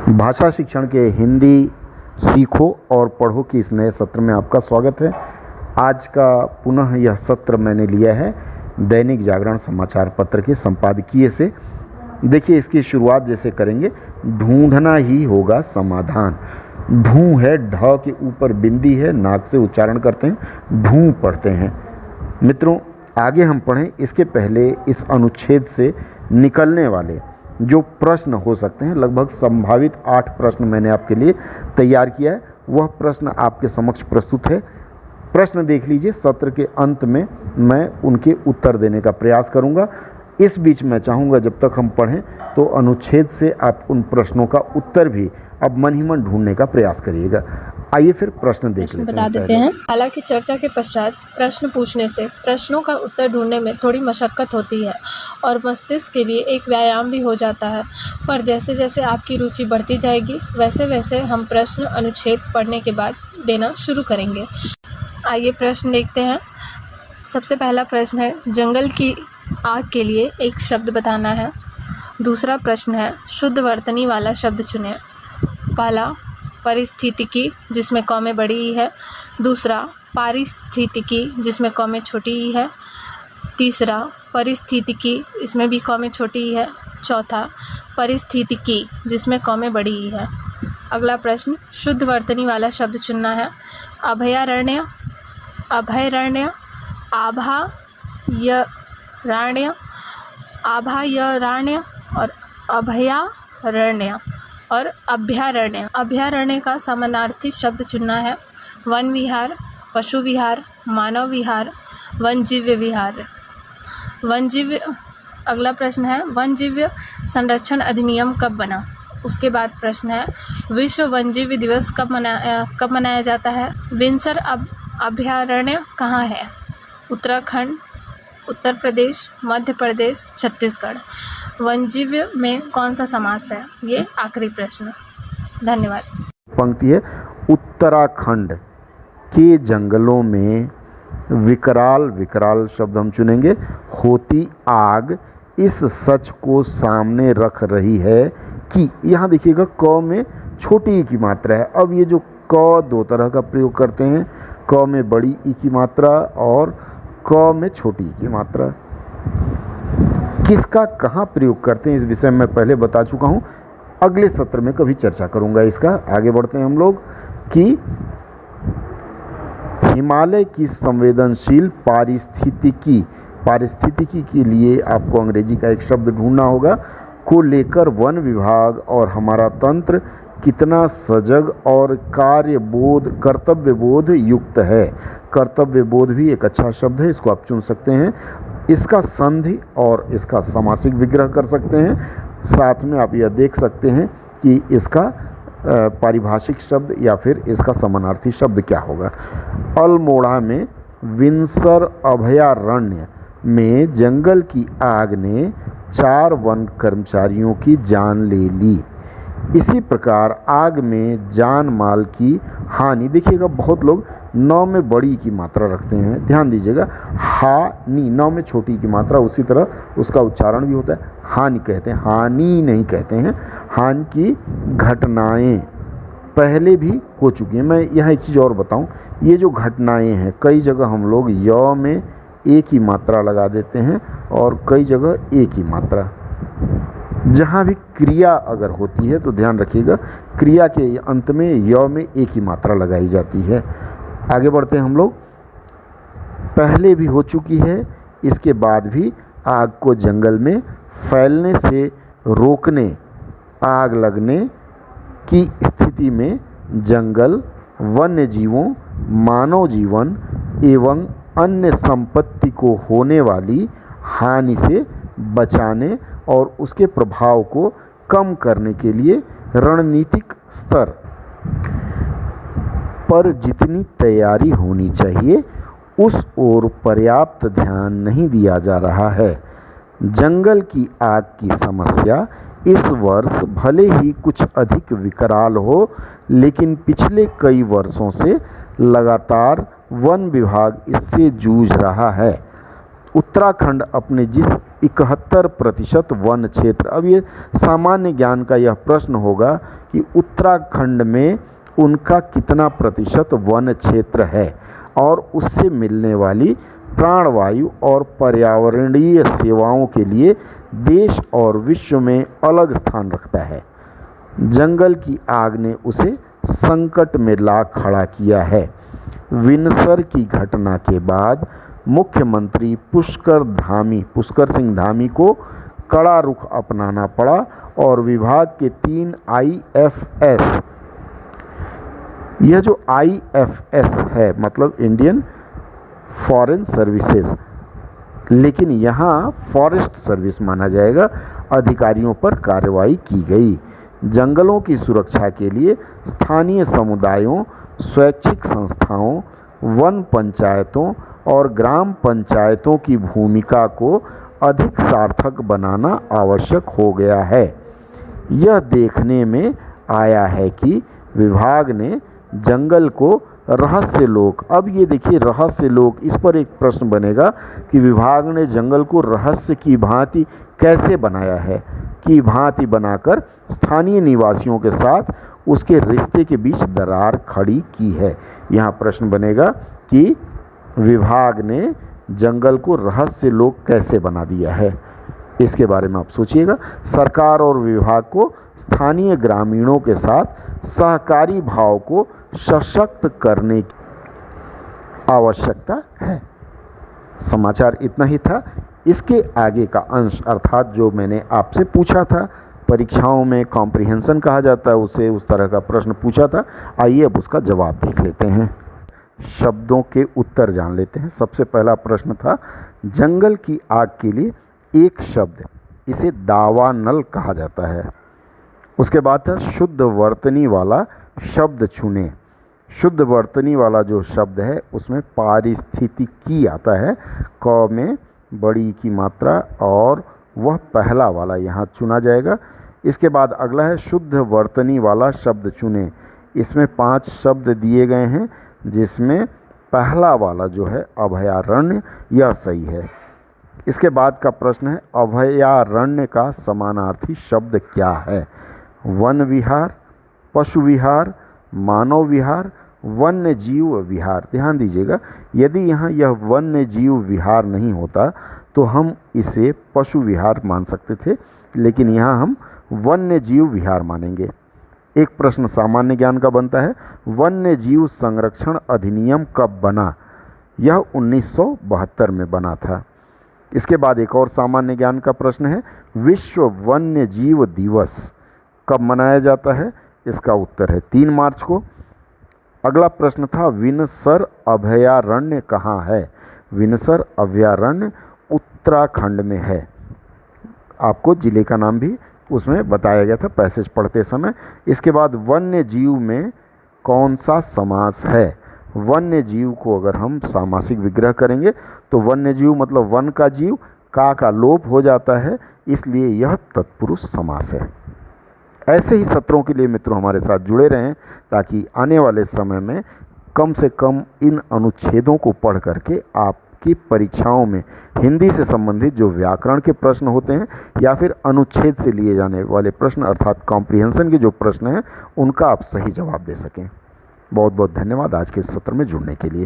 भाषा शिक्षण के हिंदी सीखो और पढ़ो की इस नए सत्र में आपका स्वागत है। आज का पुनः यह सत्र मैंने लिया है दैनिक जागरण समाचार पत्र के संपादकीय से। देखिए, इसकी शुरुआत जैसे करेंगे, ढूंढना ही होगा समाधान। ढूं है, ढ के ऊपर बिंदी है, नाक से उच्चारण करते हैं, ढूं पढ़ते हैं। मित्रों, आगे हम पढ़ें इसके पहले इस अनुच्छेद से निकलने वाले जो प्रश्न हो सकते हैं, लगभग संभावित 8 प्रश्न मैंने आपके लिए तैयार किया है। वह प्रश्न आपके समक्ष प्रस्तुत है। प्रश्न देख लीजिए, सत्र के अंत में मैं उनके उत्तर देने का प्रयास करूंगा। इस बीच मैं चाहूँगा जब तक हम पढ़ें तो अनुच्छेद से आप उन प्रश्नों का उत्तर भी अब मन ही मन ढूंढने का प्रयास करिएगा। आइए फिर प्रश्न देख लेते बता देते हैं। हालांकि चर्चा के पश्चात प्रश्न पूछने से प्रश्नों का उत्तर ढूंढने में थोड़ी मशक्कत होती है और मस्तिष्क के लिए एक व्यायाम भी हो जाता है, पर जैसे जैसे आपकी रुचि बढ़ती जाएगी वैसे वैसे हम प्रश्न अनुच्छेद पढ़ने के बाद देना शुरू करेंगे। आइए प्रश्न देखते हैं। सबसे पहला प्रश्न है, जंगल की आग के लिए एक शब्द बताना है। दूसरा प्रश्न है, शुद्ध वर्तनी वाला शब्द चुनें। पहला, परिस्थितिकी जिसमें क में बड़ी ई है। दूसरा, पारिस्थितिकी जिसमें क में छोटी ई है। तीसरा, परिस्थितिकी इसमें भी क में छोटी ई है। चौथा, परिस्थितिकी जिसमें क में बड़ी ई है। अगला प्रश्न, शुद्ध वर्तनी वाला शब्द चुनना है। अभयारण्य, अभयारण्य, आभायरण्य, आभायरण्य और अभयारण्य और अभयारण्य। अभयारण्य का समानार्थी शब्द चुनना है। वन विहार, पशु विहार, मानव विहार, वन्यजीव विहार। वन्यजीव। अगला प्रश्न है, वन्यजीव संरक्षण अधिनियम कब बना? उसके बाद प्रश्न है, विश्व वन्यजीव दिवस कब मनाया जाता है? विंसर अभयारण्य कहाँ है? उत्तराखंड, उत्तर प्रदेश, मध्य प्रदेश, छत्तीसगढ़। वन्यजीव में कौन सा समास है? ये आखिरी प्रश्न। धन्यवाद। पंक्ति है, उत्तराखंड के जंगलों में विकराल, विकराल शब्द हम चुनेंगे, होती आग इस सच को सामने रख रही है कि, यहाँ देखिएगा क में छोटी ई की मात्रा है। अब ये जो क दो तरह का प्रयोग करते हैं, क में बड़ी ई की मात्रा और क में छोटी ई की मात्रा। किसका कहाँ प्रयोग करते हैं इस विषय में मैं पहले बता चुका हूँ, अगले सत्र में कभी चर्चा करूँगा इसका। आगे बढ़ते हैं हम लोग कि हिमालय की संवेदनशील पारिस्थितिकी, पारिस्थितिकी के लिए आपको अंग्रेजी का एक शब्द ढूंढना होगा, को लेकर वन विभाग और हमारा तंत्र कितना सजग और कर्तव्य बोध युक्त है। कर्तव्य बोध भी एक अच्छा शब्द है, इसको आप चुन सकते हैं। इसका संधि और इसका समासिक विग्रह कर सकते हैं। साथ में आप यह देख सकते हैं कि इसका पारिभाषिक शब्द या फिर इसका समानार्थी शब्द क्या होगा। अल्मोड़ा में विंसर अभयारण्य में जंगल की आग ने 4 वन कर्मचारियों की जान ले ली। इसी प्रकार आग में जान माल की हानि, देखिएगा बहुत लोग नौ में बड़ी की मात्रा रखते हैं, ध्यान दीजिएगा। हानि, नौ में छोटी की मात्रा, उसी तरह उसका उच्चारण भी होता है, हानि कहते हैं, हानि नहीं कहते हैं। हानि की घटनाएं पहले भी हो चुकी हैं। मैं यहाँ एक चीज़ और बताऊँ, ये जो घटनाएं हैं, कई जगह हम लोग य में एक ही मात्रा लगा देते हैं और कई जगह एक ही मात्रा। जहाँ भी क्रिया अगर होती है तो ध्यान रखिएगा, क्रिया के अंत में य में एक ही मात्रा लगाई जाती है। आगे बढ़ते हैं हम लोग। पहले भी हो चुकी है, इसके बाद भी आग को जंगल में फैलने से रोकने, आग लगने की स्थिति में जंगल, वन्य जीवों, मानव जीवन एवं अन्य संपत्ति को होने वाली हानि से बचाने और उसके प्रभाव को कम करने के लिए रणनीतिक स्तर पर जितनी तैयारी होनी चाहिए उस ओर पर्याप्त ध्यान नहीं दिया जा रहा है। जंगल की आग की समस्या इस वर्ष भले ही कुछ अधिक विकराल हो, लेकिन पिछले कई वर्षों से लगातार वन विभाग इससे जूझ रहा है उत्तराखंड अपने जिस 71% वन क्षेत्र, अब ये सामान्य ज्ञान का यह प्रश्न होगा कि उत्तराखंड में उनका कितना प्रतिशत वन क्षेत्र है और उससे मिलने वाली प्राणवायु और पर्यावरणीय सेवाओं के लिए देश और विश्व में अलग स्थान रखता है। जंगल की आग ने उसे संकट में ला खड़ा किया है। विनसर की घटना के बाद मुख्यमंत्री पुष्कर सिंह धामी को कड़ा रुख अपनाना पड़ा और विभाग के 3 IFS, यह जो IFS है मतलब इंडियन फॉरेन सर्विसेज, लेकिन यहाँ फॉरेस्ट सर्विस माना जाएगा, अधिकारियों पर कार्रवाई की गई। जंगलों की सुरक्षा के लिए स्थानीय समुदायों, स्वैच्छिक संस्थाओं, वन पंचायतों और ग्राम पंचायतों की भूमिका को अधिक सार्थक बनाना आवश्यक हो गया है। यह देखने में आया है कि विभाग ने जंगल को रहस्य लोक, अब ये देखिए रहस्य लोक, इस पर एक प्रश्न बनेगा कि विभाग ने जंगल को रहस्य की भांति कैसे बनाया है, की भांति बनाकर स्थानीय निवासियों के साथ उसके रिश्ते के बीच दरार खड़ी की है। यहाँ प्रश्न बनेगा कि विभाग ने जंगल को रहस्य लोक कैसे बना दिया है, इसके बारे में आप सोचिएगा। सरकार और विभाग को स्थानीय ग्रामीणों के साथ सहकारी भाव को सशक्त करने की आवश्यकता है। समाचार इतना ही था। इसके आगे का अंश अर्थात जो मैंने आपसे पूछा था, परीक्षाओं में कॉम्प्रिहेंशन कहा जाता है उसे, उस तरह का प्रश्न पूछा था, आइए अब उसका जवाब देख लेते हैं। शब्दों के उत्तर जान लेते हैं। सबसे पहला प्रश्न था जंगल की आग के लिए एक शब्द, इसे दावानल कहा जाता है। उसके बाद था शुद्ध वर्तनी वाला शब्द चुने। शुद्ध वर्तनी वाला जो शब्द है उसमें पारिस्थितिकी आता है, क में बड़ी की मात्रा और वह पहला वाला यहाँ चुना जाएगा। इसके बाद अगला है शुद्ध वर्तनी वाला शब्द चुने। इसमें 5 शब्द दिए गए हैं जिसमें पहला वाला जो है अभयारण्य, यह सही है। इसके बाद का प्रश्न है अभयारण्य का समानार्थी शब्द क्या है? वन विहार, पशु विहार, मानव विहार, वन्य जीव विहार। ध्यान दीजिएगा, यदि यहाँ यह वन्य जीव विहार नहीं होता तो हम इसे पशु विहार मान सकते थे, लेकिन यहाँ हम वन्य जीव विहार मानेंगे। एक प्रश्न सामान्य ज्ञान का बनता है, वन्य जीव संरक्षण अधिनियम कब बना? यह 1972 में बना था। इसके बाद एक और सामान्य ज्ञान का प्रश्न है, विश्व वन्य जीव दिवस कब मनाया जाता है? इसका उत्तर है 3 मार्च को। अगला प्रश्न था विनसर अभयारण्य कहाँ है? विनसर अभयारण्य उत्तराखंड में है। आपको जिले का नाम भी उसमें बताया गया था पैसेज पढ़ते समय। इसके बाद वन्य जीव में कौन सा समास है? वन्य जीव को अगर हम सामासिक विग्रह करेंगे तो वन्य जीव मतलब वन का जीव, का लोप हो जाता है, इसलिए यह तत्पुरुष समास है। ऐसे ही सत्रों के लिए मित्रों हमारे साथ जुड़े रहें ताकि आने वाले समय में कम से कम इन अनुच्छेदों को पढ़ करके आपकी परीक्षाओं में हिंदी से संबंधित जो व्याकरण के प्रश्न होते हैं या फिर अनुच्छेद से लिए जाने वाले प्रश्न अर्थात कॉम्प्रिहेंशन के जो प्रश्न हैं उनका आप सही जवाब दे सकें। बहुत बहुत धन्यवाद आज के इस सत्र में जुड़ने के लिए।